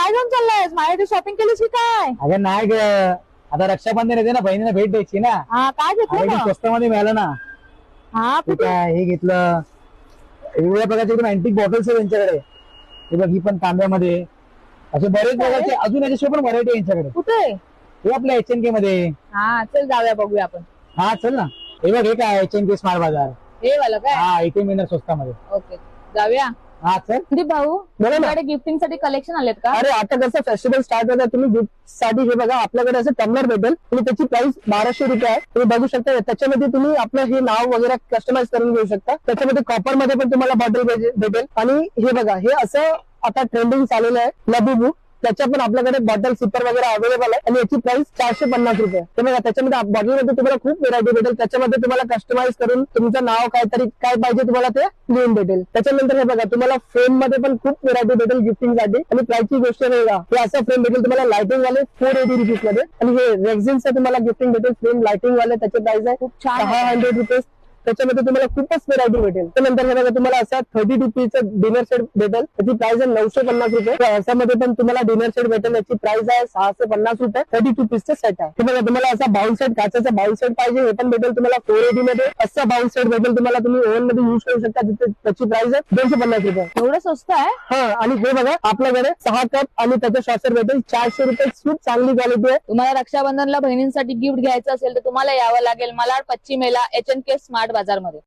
काय घेऊन चाललायस? माझ्यासाठी शॉपिंग केलीस की काय? अगं नाही ग, आता रक्षाबंधन येते ना, बहिणीला भेट द्यायची ना. हा, काय घेतलं अगं मग? स्वस्तामध्ये मिळालं ना. हा, ठीक कुठे? आहे, हे घेतलं. वेगवेगळ्या प्रकारचे एकदम अँटिक बॉटल्स आहे त्यांच्याकडे. हे बघ, ही पण तांब्यामध्ये असे बरेच प्रकारचे, अजून याच्याशिवाय पण व्हरायटी आहे यांच्याकडे. कुठे? हे आपल्या HNK मध्ये. हा, चल जाऊया बघूया आपण. हा चल ना. हे बघ, हे काय HNK स्मार्ट बाजार. हे वाला काय? हा, इथे मिळणार स्वस्तामध्ये. ओके, जाऊया. हा चल. संदीप भाऊ, बोला ना. तुमच्याकडे गिफ्टिंग साठी कलेक्शन आलेत का? अरे आता कसं फेस्टिवल स्टार्ट होता, तुम्ही गिफ्ट साठी हे बघा, आपल्याकडे असं टम्बलर भेटेल. तुम्ही त्याची प्राइस 1200 रुपये आहे. तुम्ही बघू शकता, त्याच्यामध्ये तुम्ही आपलं हे नाव वगैरे कस्टमाइज करून घेऊ शकता. त्याच्यामध्ये कॉपर मध्ये पण तुम्हाला बॉटल भेटेल. आणि हे बघा, हे असं आता ट्रेंडिंग चाललेलं आहे लबुबू. त्याच्या पण आपल्याकडे बॉटल सिपर वगैरे अवेलेबल आहे आणि याची प्राइस 450 रुपये. तर बघा, त्याच्यामध्ये बॉटलमध्ये तुम्हाला खूप व्हेरायटी भेटेल. त्याच्यामध्ये तुम्हाला कस्टमाइज करून तुमचं नाव काहीतरी काय पाहिजे तुम्हाला ते लिहून भेटेल. त्याच्यानंतर हे बघा, तुम्हाला फ्रेम मध्ये पण खूप व्हेरायटी भेटेल गिफ्टिंग साठी. आणि प्राइसची गोष्ट नाही का, हे असं फ्रेम भेटेल तुम्हाला लाइटिंग वाले 480 रुपीज मध्ये. आणि हे रेक्झिनचं तुम्हाला गिफ्टिंग भेटेल फ्रेम लाइटिंग वाले. त्याची प्राइस आहे खूप छान आहे. 600 रुपीज. त्याच्यामध्ये तुम्हाला खूपच व्हेरायटी भेटेल. त्यानंतर हे बघा, तुम्हाला असा 30 रुपीजचं डिनर सेट भेटेल. त्याची प्राइस आहे 950 रुपये. याच्यामध्ये पण तुम्हाला डिनर सेट भेटेल. याची प्राइस आहे 650 रुपये. 30 रुपीजचं सेट आहे. तुम्हाला असा बाउल सेट, काचाचा बाउल सेट पाहिजे, हे पण भेटेल तुम्हाला 480 मध्ये. असा बाउल सेट भेटेल तुम्हाला, तुम्ही ओव्हन मध्ये युज करू शकता. त्याची प्राइस आहे 250 रुपये. एवढं स्वस्त आहे? हा, आणि हे बघा, आपल्याकडे 6 कप आणि त्याच्या सॉसर भेटेल 400 रुपये. खूप चांगली क्वालिटी आहे. तुम्हाला रक्षाबंधनला बहिणींसाठी गिफ्ट घ्यायचं असेल तर तुम्हाला यावं लागेल मलाड पश्चिमेला HNK स्मार्ट बाजार मध्ये.